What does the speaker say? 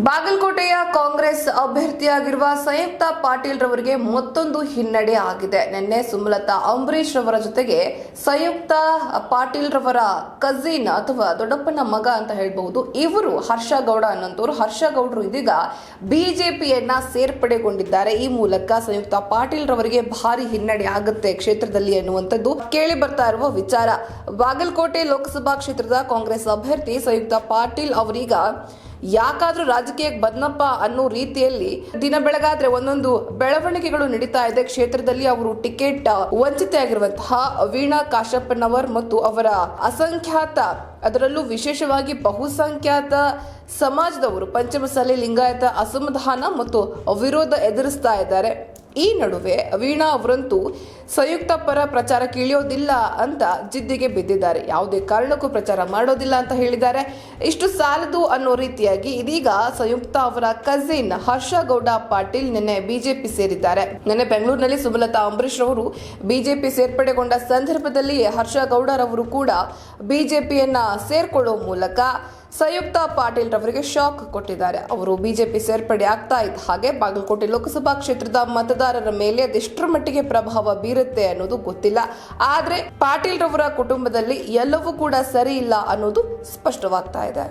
ಬಾಗಲಕೋಟೆಯ ಕಾಂಗ್ರೆಸ್ ಅಭ್ಯರ್ಥಿಯಾಗಿರುವ ಸಂಯುಕ್ತ ಪಾಟೀಲ್ ರವರಿಗೆ ಮತ್ತೊಂದು ಹಿನ್ನಡೆ ಆಗಿದೆ. ನಿನ್ನೆ ಸುಮಲತಾ ಅಂಬರೀಶ್ ರವರ ಜೊತೆಗೆ ಸಂಯುಕ್ತ ಪಾಟೀಲ್ ರವರ ಕಜಿನ್ ಅಥವಾ ದೊಡ್ಡಪ್ಪನ ಮಗ ಅಂತ ಹೇಳಬಹುದು, ಇವರು ಹರ್ಷ ಗೌಡ ಅನ್ನೋರು. ಹರ್ಷ ಗೌಡರು ಇದೀಗ ಬಿಜೆಪಿಯನ್ನ ಸೇರ್ಪಡೆಗೊಂಡಿದ್ದಾರೆ. ಈ ಮೂಲಕ ಸಂಯುಕ್ತ ಪಾಟೀಲ್ ರವರಿಗೆ ಭಾರಿ ಹಿನ್ನಡೆ ಆಗುತ್ತೆ ಕ್ಷೇತ್ರದಲ್ಲಿ ಅನ್ನುವಂಥದ್ದು ಕೇಳಿ ಬರ್ತಾ ಇರುವ ವಿಚಾರ. ಬಾಗಲಕೋಟೆ ಲೋಕಸಭಾ ಕ್ಷೇತ್ರದ ಕಾಂಗ್ರೆಸ್ ಅಭ್ಯರ್ಥಿ ಸಂಯುಕ್ತ ಪಾಟೀಲ್ ಅವರೀಗ ಯಾಕಾದ್ರೂ ರಾಜಕೀಯಕ್ಕೆ ಬಂದಪ್ಪ ಅನ್ನೋ ರೀತಿಯಲ್ಲಿ ದಿನ ಬೆಳಗಾದ್ರೆ ಒಂದೊಂದು ಬೆಳವಣಿಗೆಗಳು ನಡೀತಾ ಇದೆ. ಕ್ಷೇತ್ರದಲ್ಲಿ ಅವರು ಟಿಕೆಟ್ ವಂಚಿತೆಯಾಗಿರುವಂತಹ ವೀಣಾ ಕಾಶಪ್ಪನವರ್ ಮತ್ತು ಅವರ ಅಸಂಖ್ಯಾತ, ಅದರಲ್ಲೂ ವಿಶೇಷವಾಗಿ ಬಹುಸಂಖ್ಯಾತ ಸಮಾಜದವರು ಪಂಚಮಸಾಲಿ ಲಿಂಗಾಯತ ಅಸಮಾಧಾನ ಮತ್ತು ವಿರೋಧ ಎದುರಿಸ್ತಾ ಇದ್ದಾರೆ. ಈ ನಡುವೆ ವೀಣಾ ಅವರಂತೂ ಸಂಯುಕ್ತ ಪರ ಪ್ರಚಾರಕ್ಕೆ ಇಳಿಯೋದಿಲ್ಲ ಅಂತ ಜಿದ್ದಿಗೆ ಬಿದ್ದಿದ್ದಾರೆ. ಯಾವುದೇ ಕಾರಣಕ್ಕೂ ಪ್ರಚಾರ ಮಾಡೋದಿಲ್ಲ ಅಂತ ಹೇಳಿದ್ದಾರೆ. ಇಷ್ಟು ಸಾಲದು ಅನ್ನೋ ರೀತಿಯಾಗಿ ಇದೀಗ ಸಂಯುಕ್ತ ಅವರ ಕಜಿನ್ ಹರ್ಷ ಗೌಡ ಪಾಟೀಲ್ ನಿನ್ನೆ ಬಿಜೆಪಿ ಸೇರಿದ್ದಾರೆ. ನಿನ್ನೆ ಬೆಂಗಳೂರಿನಲ್ಲಿ ಸುಮಲತಾ ಅಂಬರೀಶ್ ರವರು ಬಿಜೆಪಿ ಸೇರ್ಪಡೆಗೊಂಡ ಸಂದರ್ಭದಲ್ಲಿ ಹರ್ಷ ಗೌಡರವರು ಕೂಡ ಬಿಜೆಪಿಯನ್ನ ಸೇರ್ಕೊಳ್ಳುವ ಮೂಲಕ ಸಂಯುಕ್ತ ಪಾಟೀಲ್ ರವರಿಗೆ ಶಾಕ್ ಕೊಟ್ಟಿದ್ದಾರೆ. ಅವರು ಬಿಜೆಪಿ ಸೇರ್ಪಡೆ ಆಗ್ತಾ ಇದ್ದ ಹಾಗೆ ಬಾಗಲಕೋಟೆ ಲೋಕಸಭಾ ಕ್ಷೇತ್ರದ ಮತದಾರರ ಮೇಲೆ ಅದೆಷ್ಟರ ಮಟ್ಟಿಗೆ ಪ್ರಭಾವ ಬೀರುತ್ತೆ ಅನ್ನೋದು ಗೊತ್ತಿಲ್ಲ. ಆದ್ರೆ ಪಾಟೀಲ್ ರವರ ಕುಟುಂಬದಲ್ಲಿ ಎಲ್ಲವೂ ಕೂಡ ಸರಿ ಇಲ್ಲ ಅನ್ನೋದು ಸ್ಪಷ್ಟವಾಗ್ತಾ ಇದೆ.